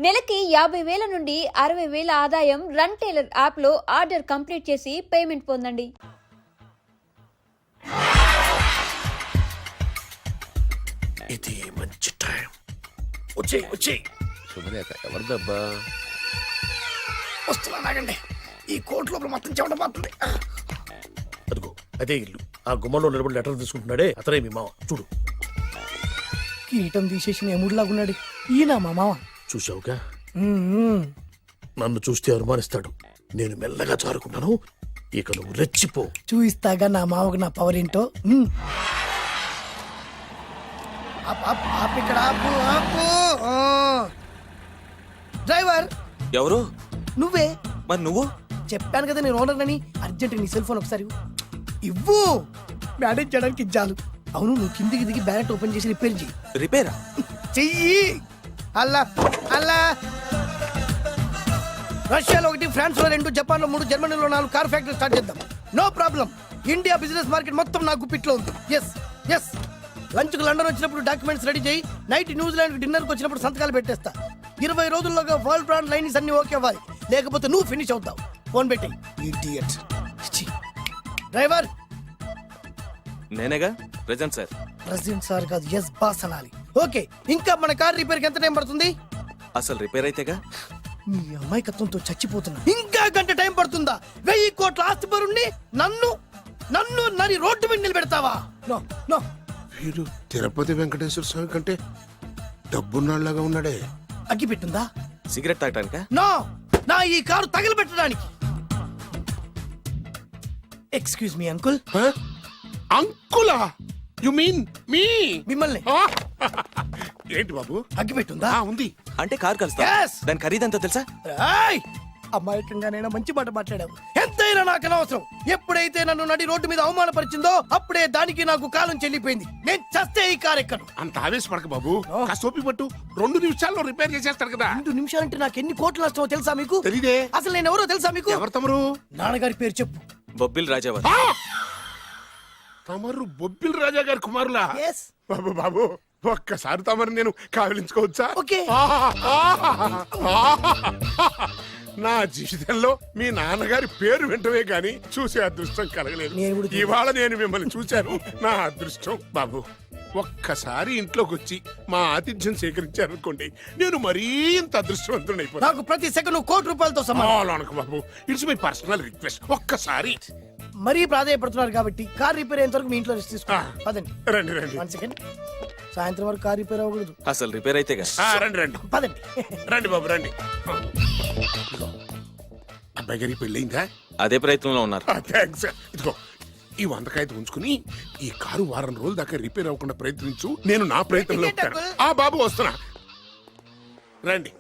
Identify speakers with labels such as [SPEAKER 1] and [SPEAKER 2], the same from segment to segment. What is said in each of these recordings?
[SPEAKER 1] నెలకి 50,000 నుండి 60,000 ఆదాయం రన్ టైలర్ యాప్లో ఆర్డర్ కంప్లీట్ చేసి పేమెంట్ పొందండి.
[SPEAKER 2] ఇది మంచి టైం. వచ్చేయ్
[SPEAKER 3] శుభలేఖ ఎవరిదబ్బా?
[SPEAKER 2] వస్తున్నా నాగండి. ఈ కోట్ లోపల మొత్తం చెమట పోతుంది. అదిగో అదే ఇల్లు. ఆ గుమ్మంలో నిలబడి లెటర్ తీసుకుంటున్నాడే అతనే మీ మామ. చూడు.
[SPEAKER 4] కిరీటం తీసేసిన ఎముడిలాగున్నాడు. ఈయన మా మామ.
[SPEAKER 2] చూసావుగా, నన్ను చూస్తే అనుమానిస్తాడు. నేను మెల్లగా జారుకున్నాను. ఇక నువ్వు రెచ్చిపో.
[SPEAKER 4] చూయిస్తాగా నా మామకు నా పవర్ ఏంటో. ఇక్కడ ఆపు. డ్రైవర్
[SPEAKER 5] ఎవరు?
[SPEAKER 4] నువ్వే.
[SPEAKER 5] మరి నువ్వు?
[SPEAKER 4] చెప్పాను కదా నేను ఓనర్ అని. అర్జెంట్ నీ సెల్ ఫోన్ ఒకసారి ఇవ్వు. మేనేజ్ చేయడానికి ఇచ్చాను. అవును, నువ్వు కిందికి దిగి బ్యాలెట్ ఓపెన్ చేసి రిపేర్ చెయ్యి.
[SPEAKER 5] రిపేరా?
[SPEAKER 4] చెయ్యి. అల్లా రష్యాలో 1, ఫ్రాన్స్ లో 2, జపాన్ లో 3, జర్మనీలో 4 కార్ ఫ్యాక్టరీ స్టార్ట్ చేద్దాం. No problem. India business market మొత్తం నా గుప్పిట్లో ఉంది. ఎస్ లంచ్ కు లండన్ వచ్చినప్పుడు డాక్యుమెంట్స్ రెడీ చేయి. నైట్ న్యూజిలాండ్ డిన్నర్ కు వచ్చినప్పుడు సంతకాలు పెట్టేస్తా. 20 రోజుల్లోగా వరల్డ్ బ్రాండ్ లైన్స్ అన్ని ఓకే అవ్వాలి. లేకపోతే నువ్వు ఫినిష్ అవుతావు. ఫోన్ పెట్టి. ఇడియట్. డ్రైవర్.
[SPEAKER 5] నేనేగా ప్రెజెంట్ సార్.
[SPEAKER 4] ప్రెసిడెంట్ సార్ కాదు, ఎస్ బాస్ అనాలి. ఓకే, ఇంకా మన కార్ రిపేర్ కి ఎంత టైం పడుతుంది?
[SPEAKER 5] అసలు రిపేర్ అయితేగా.
[SPEAKER 4] మీ అమాయకత్వంతో చచ్చిపోతున్నా. ఇంకా గంట టైం పడుతుందా? 1000 కోట్ల ఆస్తి పరుణ్ణి నన్ను నరి రోడ్డు మీద నిలబెడతావా? నో.
[SPEAKER 3] వీడు తిరుపతి వెంకటేశ్వర స్వామి కంటే డబ్బున్నాళ్ళగా ఉన్నాడే.
[SPEAKER 4] అగ్గి పెట్టుందా?
[SPEAKER 5] సిగరెట్ తాగటానికా?
[SPEAKER 4] నో, నా ఈ కారు తగలబెట్టడానికి. Excuse me uncle.
[SPEAKER 3] అంకులా? You mean me?
[SPEAKER 4] మిమ్మల్ని.
[SPEAKER 3] ఏంటి బాబు?
[SPEAKER 4] అగ్గి పెట్టుందా?
[SPEAKER 3] ఉంది.
[SPEAKER 5] అంటే కార్ కలుస్తా.
[SPEAKER 4] Yes.
[SPEAKER 5] దాని ఖరీదంతా తెలుసా?
[SPEAKER 4] ఏయ్! అమాయకంగానైనా మంచి మాట మాట్లాడావు. ఎంతైనా నాకు అనవసరం. ఎప్పుడైతే నన్ను నడి రోడ్డు మీద అవమానపరిచిందో అప్పుడే దానికి నాకు కాలం చెల్లిపోయింది. నేను చస్తే ఈ కారు ఎక్కను.
[SPEAKER 3] అంత ఆవేశపడక బాబు. కాస్త ఓపిక పట్టు. 2 నిమిషాల్లో రిపేర్ చేసేస్తాడు కదా.
[SPEAKER 4] 2 నిమిషాలంటే నాకు ఎన్ని కోట్లు నష్టమో తెలుసా మీకు?
[SPEAKER 3] తెలీదే.
[SPEAKER 4] అసలు నేను ఎవరో తెలుసా మీకు?
[SPEAKER 3] ఎవరు తమరు?
[SPEAKER 4] నాన్నగారి పేరు చెప్పు.
[SPEAKER 5] బొబ్బిల్ రాజావారు.
[SPEAKER 3] తమరు బొబ్బిల్ రాజా గారి కుమారులా?
[SPEAKER 4] Yes.
[SPEAKER 3] బాబు ఒక్కసారి తమరు నేను కావలించుకోవచ్చా?
[SPEAKER 4] ఓకే.
[SPEAKER 3] నా జీవితంలో మీ నాన్నగారి పేరు వింటమే గాని చూసే అదృష్టం కలగలేదు. ఇవాళ నేను మిమ్మల్ని చూశాను. నా అదృష్టం. బాబు ఒక్కసారి ఇంట్లోకి వచ్చి మా ఆతిథ్యం సేకరించారనుకోండి, నేను మరీ ఇంత అదృష్టవంతుడైపోతాను.
[SPEAKER 4] నాకు ప్రతి సెకండ్ కోటి సమానం.
[SPEAKER 3] బాబు, ఇట్స్ మై పర్సనల్ రిక్వెస్ట్. ఒక్కసారి.
[SPEAKER 4] మరీ ప్రాధాయపడుతున్నారు కాబట్టి కార్ రిపేర్ అయ్యేంత వరకు మీ ఇంట్లో రెస్ట్ తీసుకో. పదండి.
[SPEAKER 3] రండి
[SPEAKER 4] 1 సెకండ్. సాయంత్రం వరకు కార్ రిపేర్ అవ్వకూడదు.
[SPEAKER 5] అసలు రిపేర్ అయితేగా.
[SPEAKER 3] రండి
[SPEAKER 4] పదండి.
[SPEAKER 3] రండి బాబు రండి. అబ్బాయి గారి పెళ్ళయిందా?
[SPEAKER 5] అదే ప్రయత్నంలో ఉన్నారు.
[SPEAKER 3] థ్యాంక్స్. ఇదిగో ఈ 100 కాగితం ఉంచుకుని ఈ కారు వారం రోజుల దాకా రిపేర్ అవ్వకుండా ప్రయత్నించు. నేను నా ప్రయత్నంలో ఉంటాను. బాబు వస్తున్నా. రండి.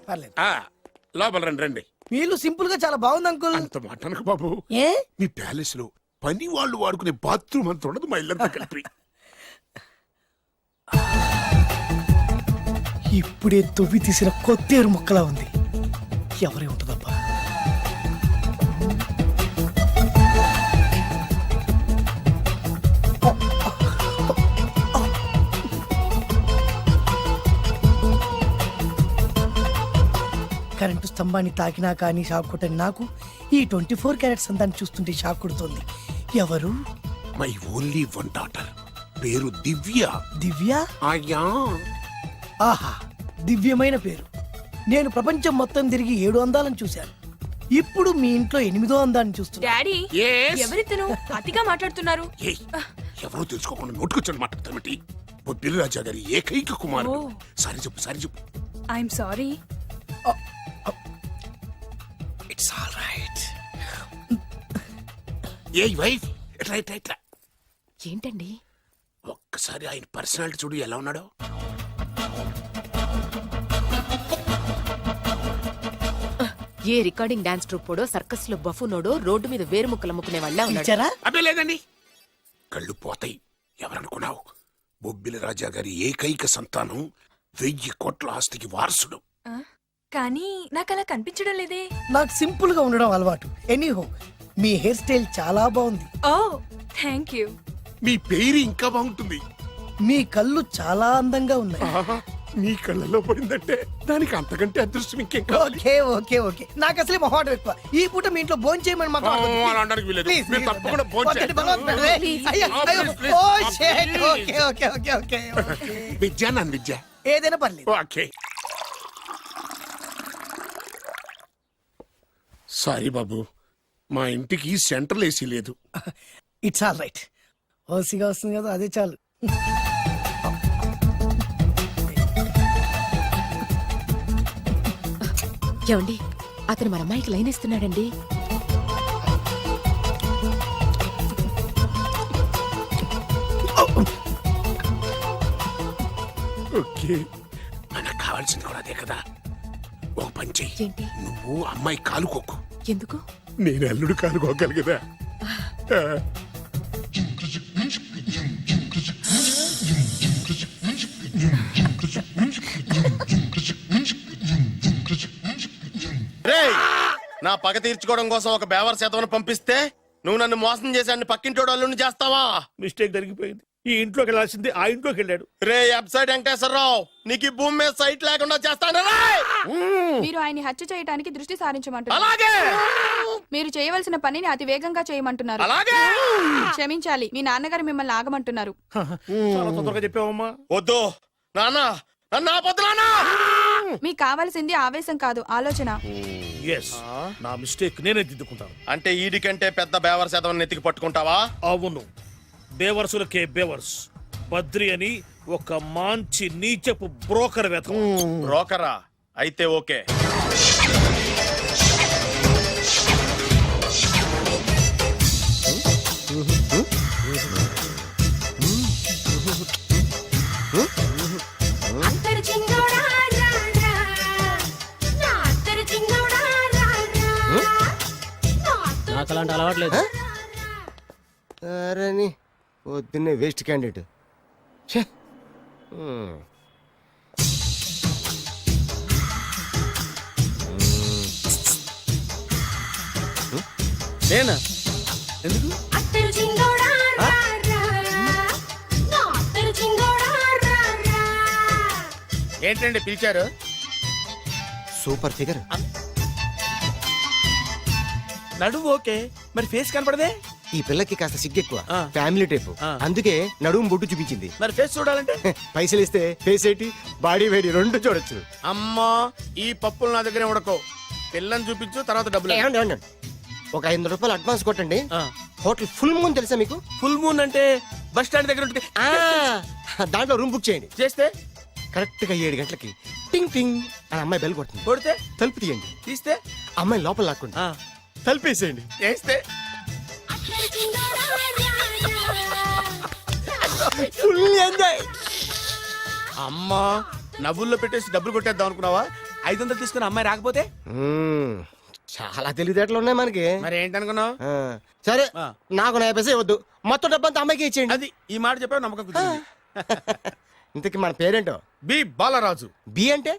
[SPEAKER 3] లోపల రండి.
[SPEAKER 4] వీళ్ళు సింపుల్ గా చాలా బాగుంది అంకుల్.
[SPEAKER 3] అంత మాట అనకు బాబు.
[SPEAKER 4] ఏ
[SPEAKER 3] మీ ప్యాలెస్ లో పని వాళ్ళు వాడుకునే బాత్రూమ్ అంత ఉండదు మా ఇల్లంతా కలిపి.
[SPEAKER 4] ఇప్పుడే తొవ్వి తీసిన కొత్తేరు మొక్కలా ఉంది. ఎవరే ఉంటుందబ్బా? కరెంటు స్తంభాన్ని తాకినా కానీ షాక్ కొట్టని నాకు ఈ 24 క్యారెట్స్ అందాన్ని చూస్తుంటే షాక్ కొడుతుంది. ఎవరు?
[SPEAKER 3] My only 1 daughter. పేరు దివ్య.
[SPEAKER 4] దివ్య?
[SPEAKER 3] అయ్యా.
[SPEAKER 4] ఆహా, దివ్యమైన పేరు. నేను ప్రపంచం మొత్తం తిరిగి 7 అందాలను చూశాను. ఇప్పుడు మీ ఇంట్లో 8వ అందాన్ని చూస్తున్నా.
[SPEAKER 6] Daddy,
[SPEAKER 3] Yes.
[SPEAKER 6] ఎవరితను అతిగా మాట్లాడుతున్నారు?
[SPEAKER 3] ఏయ్, ఎవరో తెలుసుకోకుండా నోటుకొచ్చాను మాట్లాడతామేంటి? బొబ్బిలి రాజా గారి ఏకైక కుమారుడు. సారీ చెప్పు.
[SPEAKER 6] I'm sorry.
[SPEAKER 3] It's all right. A wife, ఇట్లా
[SPEAKER 6] ఏంటండి?
[SPEAKER 3] ఒక్కసారి ఆయన పర్సనాలిటీ చూడు ఎలా ఉన్నాడో.
[SPEAKER 7] ఏ రికార్డింగ్ డాన్స్ ట్రూపోడో సర్కస్ లో బఫునోడో రోడ్డు మీద వేరు ముక్కలు అమ్ముకునే వాళ్ళ
[SPEAKER 4] ఇచ్చారా?
[SPEAKER 3] అదే లేదండి. కళ్ళు పోతాయి. ఎవరనుకున్నావు? బొబ్బిలి రాజా గారి ఏకైక సంతానం 1000 కోట్ల ఆస్తికి వారసుడు.
[SPEAKER 6] కానీ నాకు అలా కనిపించడం లేదే.
[SPEAKER 4] నాకు సింపుల్ గా ఉండడం అలవాటు. ఎనీహో, మీ హెయిర్ స్టైల్ చాలా బాగుంది.
[SPEAKER 6] ఓ థ్యాంక్ యూ.
[SPEAKER 3] మీ పేరు ఇంకా బాగుంటుంది.
[SPEAKER 4] మీ కళ్ళు చాలా అందంగా ఉన్నాయి.
[SPEAKER 3] నీ కళ్ళలో పడిందంటే దానికి అంతకంటే అదృష్టం ఇంకేం కావాలి?
[SPEAKER 4] ఓకే ఓకే ఓకే నాకు అసలే మొహాటం ఎక్కువ ఈ పూట మీ ఇంట్లో భోజనం చేయమని మాకు
[SPEAKER 3] అలా అనడానికి వీల్లేదు. మీరు తప్పకుండా భోంచేయండి.
[SPEAKER 4] Okay okay okay okay
[SPEAKER 3] Vidya నన్ను విద్య.
[SPEAKER 4] ఏదైనా పర్లేదు.
[SPEAKER 3] ఓకే. సారీ బాబు, మా ఇంటికి సెంట్రల్ ఏసీ లేదు.
[SPEAKER 4] It's all right. ఓసిగా వస్తుంది కదా అదే చాలు.
[SPEAKER 7] ఏమండి అతను మన అమ్మాయికి లైన్ ఇస్తున్నాడండి.
[SPEAKER 3] ఓకే, మనకు కావాల్సింది కూడా అదే కదా. ఓ పని చెయ్యి,
[SPEAKER 7] ఏంటి?
[SPEAKER 3] నువ్వు అమ్మాయి కాలుకోకు,
[SPEAKER 7] ఎందుకు?
[SPEAKER 3] నేను అల్లుడు కాలుకోగలి కదా.
[SPEAKER 8] నా పగ తీర్చుకోవడం కోసం ఒక బేవర్ శాతం పంపిస్తే నువ్వు నన్ను మోసం చేశాన్ని పక్కింటోడు అల్లుని చేస్తావా?
[SPEAKER 2] మిస్టేక్ జరిగిపోయింది. ఈ ఇంట్లోకి వెళ్ళాల్సింది ఆ ఇంట్లోకి వెళ్ళాడు.
[SPEAKER 8] రే వెబ్సైట్ వెంకటేశ్వరరావు, నీకు ఈ భూమి మీద సైట్ లేకుండా చేస్తాను.
[SPEAKER 9] మీరు ఆయన్ని హత్య చేయడానికి దృష్టి సారించమంటున్నారు.
[SPEAKER 8] అలాగే
[SPEAKER 9] మీరు చేయవలసిన పనిని అతి వేగంగా చేయమంటున్నారు.
[SPEAKER 8] అలాగే
[SPEAKER 9] క్షమించాలి, మీ నాన్నగారు మిమ్మల్ని ఆగమంటున్నారు.
[SPEAKER 2] చాలా తొందరగా చెప్పావమ్మా.
[SPEAKER 8] వద్దు నాన్న, నన్ను ఆపొద్దు నాన్న.
[SPEAKER 9] మీకు కావాల్సింది ఆవేశం కాదు, ఆలోచన.
[SPEAKER 2] ఎస్, నా మిస్టేక్ నేనే దిద్దుకుంటాను.
[SPEAKER 8] అంటే ఈడి కంటే పెద్ద బేవర్ శాతం నెత్తికి పట్టుకుంటావా?
[SPEAKER 2] అవును, బేవర్సులకే బేవర్స్. బద్రి అని ఒక మంచి నీచపు బ్రోకర్ వేతం.
[SPEAKER 8] బ్రోకరా? అయితే ఓకే.
[SPEAKER 10] నాకు అలాంటి అలవాట్లేదు.
[SPEAKER 11] అరే పొద్దున్నే వేస్ట్ క్యాండిడేట్.
[SPEAKER 8] నేనా? ఎందుకు? ఏంటండి పిలిచారు?
[SPEAKER 11] Super figure.
[SPEAKER 8] నడువు ఓకే, మరి ఫేస్ కనపడదే.
[SPEAKER 11] ఈ పిల్లకి కాస్త సిగ్గెక్కువ, ఫ్యామిలీ టైప్. అందుకే నడుము బొట్టు చూపించింది.
[SPEAKER 8] మరి ఫేస్ చూడాలంటే
[SPEAKER 11] పైసలు ఇస్తే ఫేస్ ఏంటి బాడీ వేడి రెండు చూడొచ్చు.
[SPEAKER 8] అమ్మా, ఈ పప్పులు నా దగ్గరే ఉడకో. పిల్లని చూపించు, తర్వాత డబ్బులు.
[SPEAKER 11] ఏమండి, ఏమండి? ఒక 500 రూపాయలు అడ్వాన్స్ కొట్టండి. హోటల్ ఫుల్ మూన్ తెలుసా మీకు?
[SPEAKER 8] ఫుల్ మూన్ అంటే బస్ స్టాండ్ దగ్గర ఉంటుంది.
[SPEAKER 11] దాంట్లో రూమ్ బుక్ చేయండి.
[SPEAKER 8] చేస్తే
[SPEAKER 11] కరెక్ట్ గా 7 గంటలకి టింగ్ టింగ్ అని అమ్మాయి బెల్ కొడుతుంది.
[SPEAKER 8] కొడితే
[SPEAKER 11] తలుపు తీయండి.
[SPEAKER 8] తీస్తే
[SPEAKER 11] అమ్మాయి లోపల లాక్కుండి తలుపేసేయండి.
[SPEAKER 8] చేస్తే
[SPEAKER 11] ఫుల్ ఎంజాయ్.
[SPEAKER 8] అమ్మా, నవ్వుల్లో పెట్టేసి డబ్బులు కొట్టేద్దాం అనుకున్నావా? 500 తీసుకుని అమ్మాయి రాకపోతే?
[SPEAKER 11] చాలా తెలివితేటలు ఉన్నాయి మనకి.
[SPEAKER 8] మరి ఏంటనుకున్నావు?
[SPEAKER 11] సరే, నాకు 50 పైసే వద్దు, మొత్తం డబ్బంతా అమ్మాయికి ఇచ్చేయండి.
[SPEAKER 8] అది ఈ మాట చెప్పావు, నమ్మకం కుదిరింది.
[SPEAKER 11] ఇంతకీ మన పేరేంటో?
[SPEAKER 8] బి బాలరాజు.
[SPEAKER 11] బి అంటే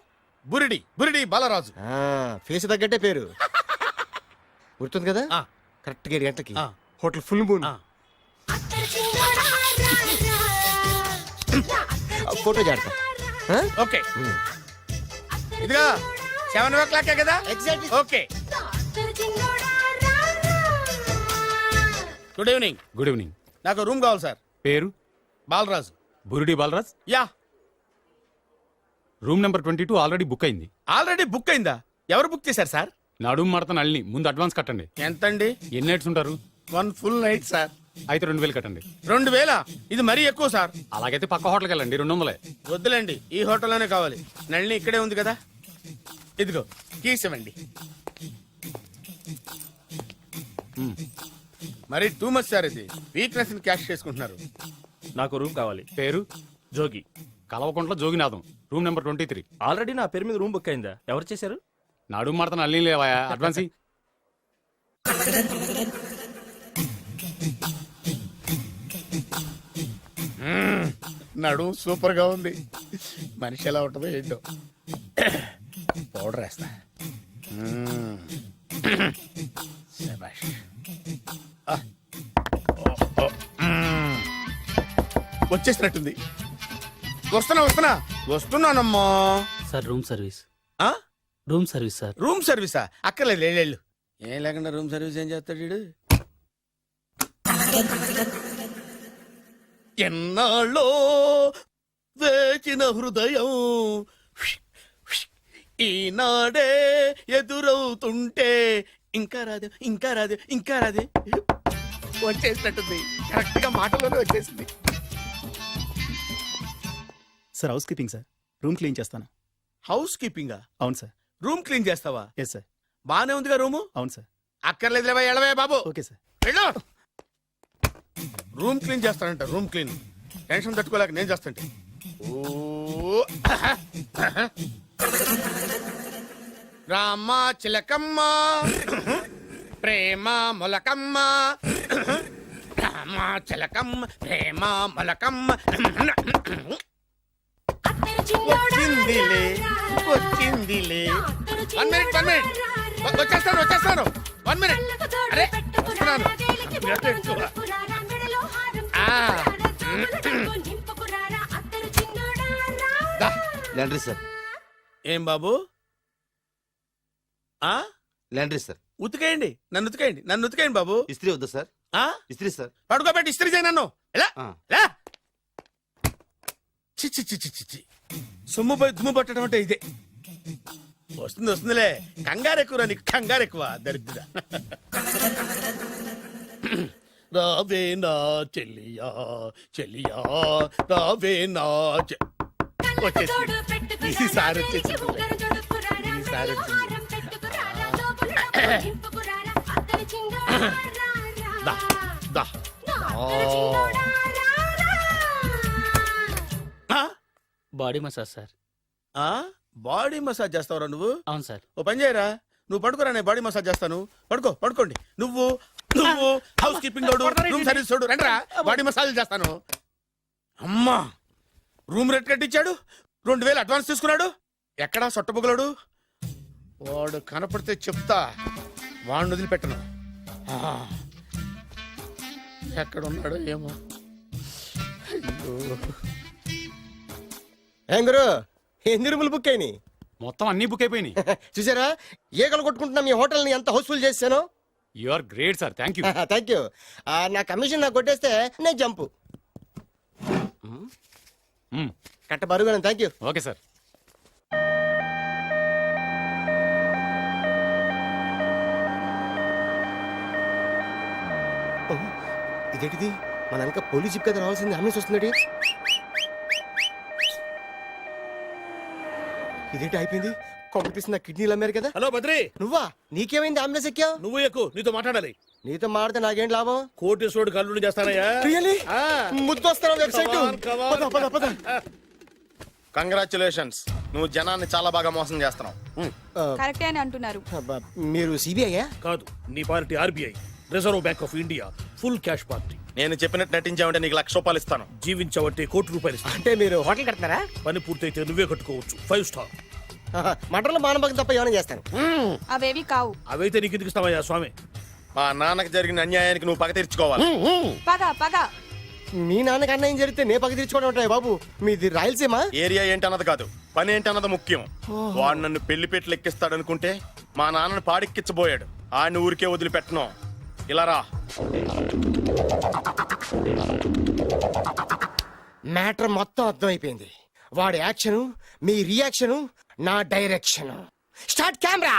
[SPEAKER 8] బురిడి, బురిడి బాలరాజు.
[SPEAKER 11] ఫేస్ తగ్గట్టే పేరు. గుర్తుంది కదా? కరెక్ట్ గా 7 గంటలకి హోటల్ ఫుల్ మూన్. ఫోటో చేడతా.
[SPEAKER 8] ఓకే, ఇదిగా 7 కదా?
[SPEAKER 11] Exactly.
[SPEAKER 8] Okay. Good evening.
[SPEAKER 10] Good evening.
[SPEAKER 8] నాకు రూమ్ కావాలి సార్.
[SPEAKER 10] పేరు?
[SPEAKER 8] Balaraju.
[SPEAKER 10] Burudi Balaraj.
[SPEAKER 8] Yeah.
[SPEAKER 10] Room number 22 already book అయింది.
[SPEAKER 8] ఆల్రెడీ బుక్ అయిందా? ఎవరు బుక్ చేశారు సార్?
[SPEAKER 10] నడుము మడత నల్ని. ముందు అడ్వాన్స్ కట్టండి.
[SPEAKER 8] ఎంతండి?
[SPEAKER 10] ఎన్ని నైట్స్ ఉంటారు?
[SPEAKER 8] 1 ఫుల్ నైట్ సార్.
[SPEAKER 10] అయితే 2000 కట్టండి.
[SPEAKER 8] 2000? ఇది మరీ ఎక్కువ సార్.
[SPEAKER 10] అలాగైతే పక్క హోటల్కి వెళ్ళండి, 200.
[SPEAKER 8] వద్దులేండి, ఈ హోటల్లోనే కావాలి. నళిని ఇక్కడే ఉంది కదా. ఇదిగో కీస్ ఇవ్వండి. మరి టూ మచ్ సార్, ఇది వీక్నెస్ ని క్యాష్ చేసుకుంటున్నారు.
[SPEAKER 10] నాకు రూమ్ కావాలి. పేరు? Jogi. Kalavakuntla Joginatham. Room number 23.
[SPEAKER 5] Already నా పేరు మీద రూమ్ బుక్ అయిందా? ఎవరు చేశారు?
[SPEAKER 10] నడుము మడత నల్ని లేవా? అడ్వాన్స్ ఇయ్యి.
[SPEAKER 8] నడు సూపర్ గా ఉంది. మనిషి ఎలా ఉంటుందో ఏంటో. పౌడర్ వేస్తా. శభాష్. వచ్చేసినట్టుంది. వస్తున్నా. వస్తున్నానమ్మా.
[SPEAKER 5] Sir room service.
[SPEAKER 8] ఆ?
[SPEAKER 5] Room service sir.
[SPEAKER 8] రూమ్ సర్వీసా? అక్కర్లేదు లేళ్ళు. ఏం లేకుండా రూమ్ సర్వీస్ ఏం చేస్తాడు వీడు? ఎన్నాళ్ళో వేచిన హృదయం ఈనాడే ఎదురవుతుంటే ఇంకా రాదు ఇంకా రాదు ఇంకా రాదు వచ్చేసినట్టుంది. కరెక్ట్ గా మాటలోనే వచ్చేసింది.
[SPEAKER 5] Sir house keeping sir. Room clean చేస్తాను.
[SPEAKER 8] హౌస్ కీపింగా?
[SPEAKER 5] అవును సార్.
[SPEAKER 8] రూమ్ క్లీన్ చేస్తావా?
[SPEAKER 5] Yes sir.
[SPEAKER 8] బానే ఉందిగా రూము?
[SPEAKER 5] అవును సార్.
[SPEAKER 8] అక్కర్లేదు లేవా, ఎడవే బాబు.
[SPEAKER 5] Okay sir.
[SPEAKER 8] వెళ్ళు. రూమ్ క్లీన్ చేస్తానంట. రూమ్ క్లీన్ టెన్షన్ తట్టుకోలేక నేను చేస్తాంటే. ఓ రామ చిలకమ్మ ప్రేమ మొలకమ్మ రామ చిలకమ్మ ప్రేమ మొలకమ్మ వచ్చిందిలే వచ్చిందిలే. 1 minute వచ్చేస్తాను 1 minute. అరే వస్తున్నాను.
[SPEAKER 11] Laundry sir.
[SPEAKER 8] ఏం బాబు? ఆ
[SPEAKER 11] లాండ్రీ సార్.
[SPEAKER 8] ఉతికేయండి, నన్ను ఉతికేయండి బాబు.
[SPEAKER 11] ఇస్త్రీ వద్దా సార్?
[SPEAKER 8] ఆ
[SPEAKER 11] ఇస్త్రీ సార్.
[SPEAKER 8] పడుకోబెట్టి ఇస్త్రీ చేయి నన్ను. ఎలా
[SPEAKER 11] ఆ.
[SPEAKER 8] ఎలా చిచ్చి చిచ్చి చిచ్చి సొమ్ముపై దుమ్ము పట్టడం అంటే ఇదే. వస్తుందిలే. కంగారు ఎక్కువ నీకు, కంగారు ఎక్కువ దరిద్ర. రావే నా చెల్లియా చెల్లియా రావే నా వచ్చేసి ఈసారి వచ్చేసి ఈసారి వచ్చింది. దా దా
[SPEAKER 5] body massage sir.
[SPEAKER 8] Body massage చేస్తావురా నువ్వు?
[SPEAKER 5] అవును సార్.
[SPEAKER 8] ఓ పని చేయరా, నువ్వు పడుకోరా, నేను బాడీ మసాజ్ చేస్తాను. పడుకోండి. నువ్వు హౌస్ కీపింగ్ రూమ్ సర్వీస్ చూడు, రండిరా బాడీ మసాజ్ చేస్తాను. అమ్మా రూమ్ రేట్ కట్టించాడు, 2000 అడ్వాన్స్ తీసుకున్నాడు. ఎక్కడా సొట్టబుగలాడు? వాడు కనపడితే చెప్తా, వాడిని వదిలిపెట్టను. ఎక్కడ ఉన్నాడో ఏమో. అయ్యో
[SPEAKER 11] ఏం గురు, ఎన్ని రూములు బుక్ అయినాయి?
[SPEAKER 10] మొత్తం అన్ని బుక్ అయిపోయినాయి.
[SPEAKER 11] చూసారా ఈగలు కొట్టుకుంటున్నా మీ హోటల్ ని ఎంత హౌస్ఫుల్ చేశాను.
[SPEAKER 10] You are great sir. Thank you.
[SPEAKER 11] Thank you. నా కమిషన్ నాకు కొట్టేస్తే నేను జంపు కట్ట బరుగాను. Thank you.
[SPEAKER 10] Okay sir.
[SPEAKER 11] ఇదేంటిది, మన వెనక పోలీస్ జిప్ కదా రావాల్సింది, అంబులెన్స్ వస్తుంది. ఇదేంటి అయిపోయింది? కాంపిటీషన్ నా కిడ్నీలు అమ్మారు కదా.
[SPEAKER 2] హలో బద్రి,
[SPEAKER 11] నువ్వా? నీకేమైంది? అంబులెన్స్ ఎక్కావు?
[SPEAKER 2] నువ్వు ఎక్కువ, నీతో మాట్లాడాలి.
[SPEAKER 11] నీతో మాడితే నాకేం లాభం?
[SPEAKER 2] కోటేశ్వరుడు కల్లుడు చేస్తానయ్యా.
[SPEAKER 11] ముద్దు వస్తారా వెబ్సైట్?
[SPEAKER 8] కంగ్రాచులేషన్స్, నువ్వు జనాన్ని చాలా బాగా మోసం చేస్తున్నావు.
[SPEAKER 9] కరెక్టే అని అంటున్నారు.
[SPEAKER 11] మీరు సిబిఐయా?
[SPEAKER 2] కాదు, నీ party RBI, reserve bank of India, full cash party.
[SPEAKER 8] నేను చెప్పినట్టు నటించావంటే నీకు ₹1,00,000 ఇస్తాను.
[SPEAKER 2] జీవించావంటే ₹1,00,00,000 ఇస్తాను.
[SPEAKER 11] అంటే మీరు హోటల్ కడతారా?
[SPEAKER 2] పని పూర్తయితే నువ్వే కట్టుకోవచ్చు 5 స్టార్.
[SPEAKER 11] మటన్లో మానభంగం తప్ప ఏమైనా చేస్తాను.
[SPEAKER 9] అవేవి కావు.
[SPEAKER 2] అవైతే నీకు ఎందుకు ఇస్తామయ్యా స్వామి?
[SPEAKER 8] మా నాన్నకి జరిగిన అన్యాయానికి నువ్వు పగ తీర్చుకోవాలి.
[SPEAKER 9] పగ
[SPEAKER 11] మీ నాన్నకి అన్యాయం జరిగితే నే పక్క తీర్చుకోవడం ఉంటాయి బాబు. మీది రాయలసీమ.
[SPEAKER 8] ఏరియా ఏంటన్నది కాదు, పని ఏంటన్నది ముఖ్యం. వాడు నన్ను పెళ్లి పెట్లు ఎక్కిస్తాడనుకుంటే మా నాన్నని పాడెక్కించబోయాడు. ఆయన ఊరికే వదిలిపెట్టను. ఇలా రా.
[SPEAKER 11] మ్యాటర్ మొత్తం అర్థమైపోయింది. వాడి యాక్షన్, మీ రియాక్షన్, నా డైరెక్షన్. Start camera.